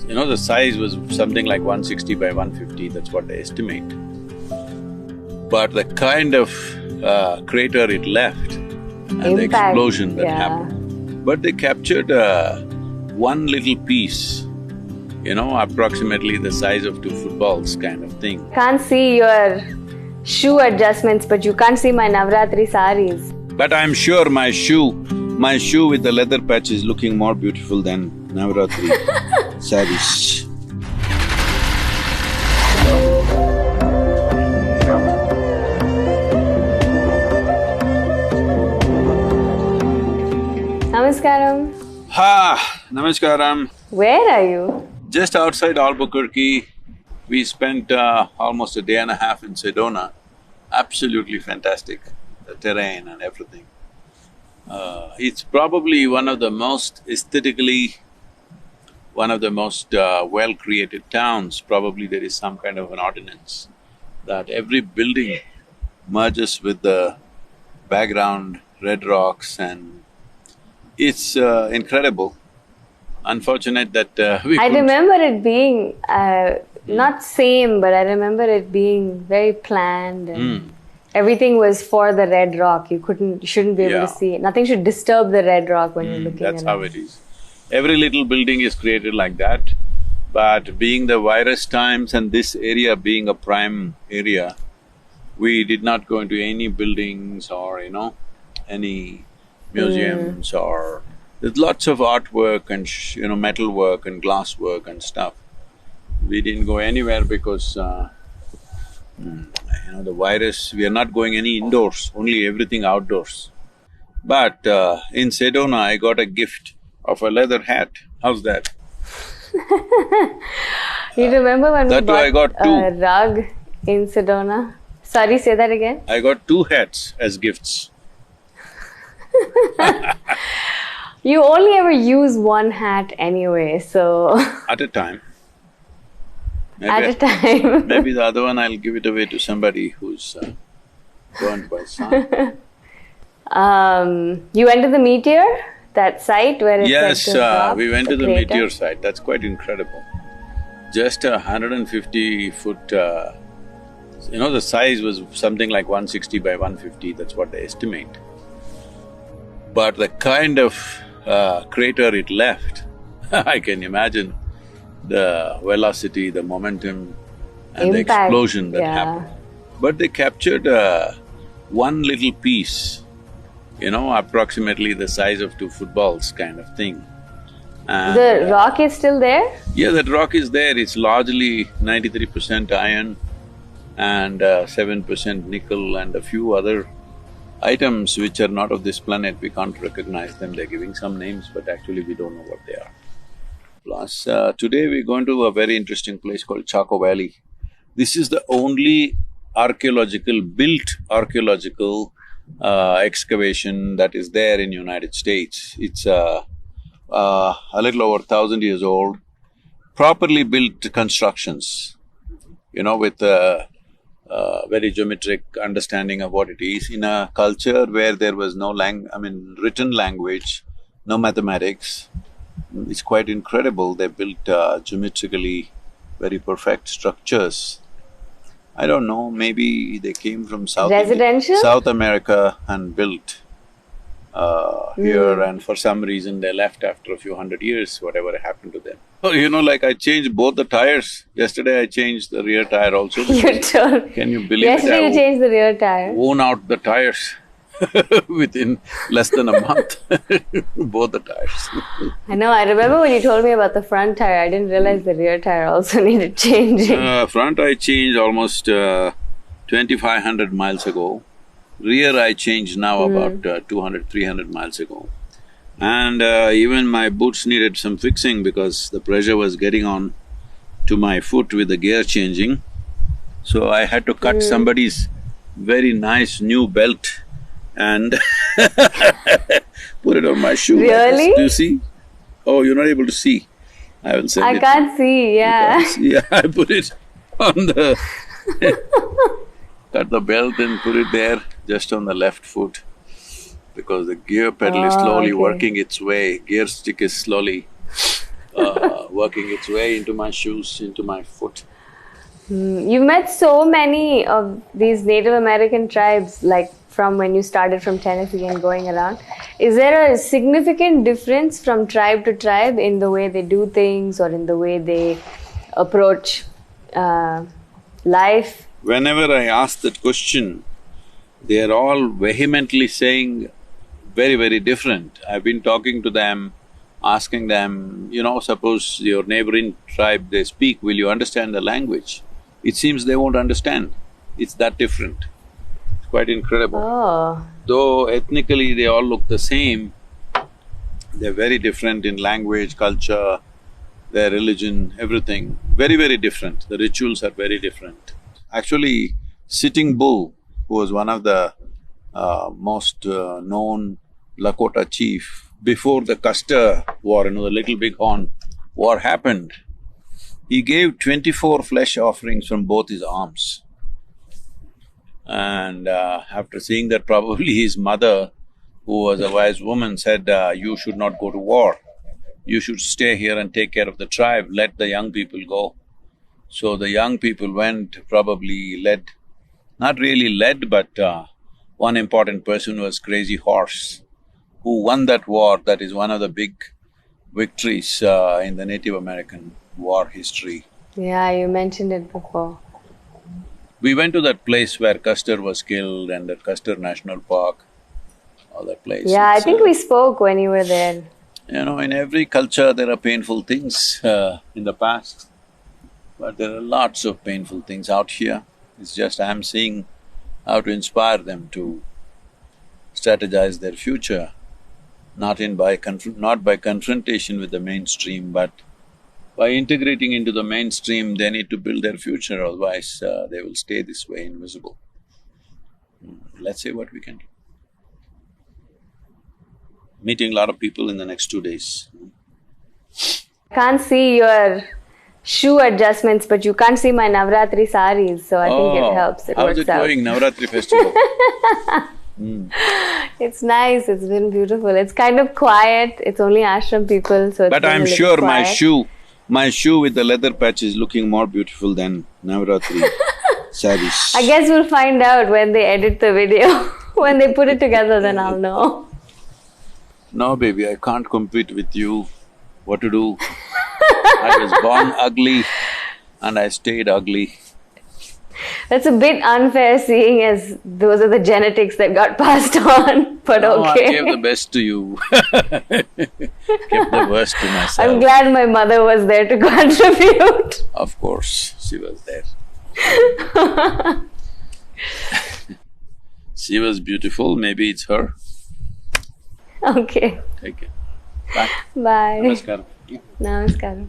The size was something like 160 by 150, that's what they estimate. But the kind of crater it left and the explosion that happened. But they captured one little piece, approximately the size of 2 footballs kind of thing. Can't see your shoe adjustments, but you can't see my Navratri saris. But I'm sure my shoe with the leather patch is looking more beautiful than Navratri saris. Namaskaram. Namaskaram. Where are you? Just outside Albuquerque. We spent almost a day and a half in Sedona. Absolutely fantastic, the terrain and everything. It's probably one of the most aesthetically, one of the most well-created towns. Probably there is some kind of an ordinance that every building merges with the background, red rocks, and it's incredible. Unfortunate that I remember it being not same, but I remember it being very planned and everything was for the red rock. You shouldn't be able to see it. Nothing should disturb the red rock when you're looking at it. That's how it is. Every little building is created like that, but being the virus times and this area being a prime area, we did not go into any buildings or, any museums or… There's lots of artwork and metal work and glass work and stuff. We didn't go anywhere because, the virus, we are not going any indoors, only everything outdoors. But in Sedona, I got a gift of a leather hat. How's that? You remember when we I got a rug in Sedona? Sorry, say that again? I got 2 hats as gifts. You only ever use one hat anyway, so… At a time. At a time. Maybe the other one I'll give it away to somebody who's burned by sun. You went to the meteor, that site where it's Yes, we went to the crater? meteor site. That's quite incredible. Just 150-foot, the size was something like 160 by 150, that's what they estimate. But the kind of crater it left, I can imagine the velocity, the momentum and the explosion that happened. But they captured one little piece, approximately the size of 2 footballs kind of thing. And the rock is still there? Yeah, that rock is there. It's largely 93% iron and 7% nickel and a few other items which are not of this planet. We can't recognize them. They're giving some names, but actually we don't know what they are. Plus, today we're going to a very interesting place called Chaco Valley. This is the only built archaeological excavation that is there in United States. It's a little over 1,000 years old, properly built constructions, with very geometric understanding of what it is, in a culture where there was no written language, no mathematics. It's quite incredible. They built geometrically very perfect structures. I don't know, maybe they came from South America and built here, and for some reason they left after a few hundred years, whatever happened to them. Oh, I changed both the tires. Yesterday I changed the rear tire also. You told… Can you believe Yesterday you changed the rear tire? Worn out the tires within less than a month, both the tires. I know, I remember when you told me about the front tire, I didn't realize the rear tire also needed changing. Front I changed almost 2,500 miles ago. Rear I changed now about 200-300 miles ago. And even my boots needed some fixing because the pressure was getting on to my foot with the gear changing. So I had to cut somebody's very nice new belt and put it on my shoe. Really? Do you see? Oh, you're not able to see. I will send it. I can't see, yeah. Yeah, I put it on the… cut the belt and put it there just on the left foot because the gear pedal is slowly working its way, gear stick is slowly working its way into my shoes, into my foot. You've met so many of these Native American tribes, like from when you started from Tennessee and going around. Is there a significant difference from tribe to tribe in the way they do things or in the way they approach life? Whenever I ask that question, they are all vehemently saying very, very different. I've been talking to them, asking them, suppose your neighboring tribe, they speak, will you understand the language? It seems they won't understand. It's that different. It's quite incredible. Oh. Though ethnically they all look the same, they're very different in language, culture, their religion, everything. Very, very different. The rituals are very different. Actually, Sitting Bull, who was one of the most known Lakota chief, before the Custer War, the Little Bighorn War happened, he gave 24 flesh offerings from both his arms. And after seeing that, probably his mother, who was a wise woman, said, you should not go to war. You should stay here and take care of the tribe, let the young people go. So the young people went, probably led, not really led, but one important person was Crazy Horse, who won that war. That is one of the big victories in the Native American war history. Yeah, you mentioned it before. We went to that place where Custer was killed and that Custer National Park, all that place. Yeah, I think we spoke when you were there. In every culture there are painful things in the past, but there are lots of painful things out here. It's just I'm seeing how to inspire them to strategize their future, not by confrontation with the mainstream, but by integrating into the mainstream. They need to build their future, otherwise they will stay this way, invisible. Let's see what we can do. Meeting a lot of people in the next 2 days. I can't see your shoe adjustments, but you can't see my Navratri saris, so I think it helps. It how's works it going, Navratri festival? It's nice, it's been beautiful. It's kind of quiet, it's only ashram people, so it's But been I'm a little sure quiet. my shoe with the leather patch is looking more beautiful than Navratri saris. I guess we'll find out when they edit the video. When they put it together, then I'll know. No, baby, I can't compete with you. What to do? I was born ugly and I stayed ugly. That's a bit unfair, seeing as those are the genetics that got passed on, but No, okay. I gave the best to you. Kept the worst to myself. I'm glad my mother was there to contribute. Of course, she was there. She was beautiful, maybe it's her. Okay. Take care. Bye. Bye. Namaskaram. Namaskaram.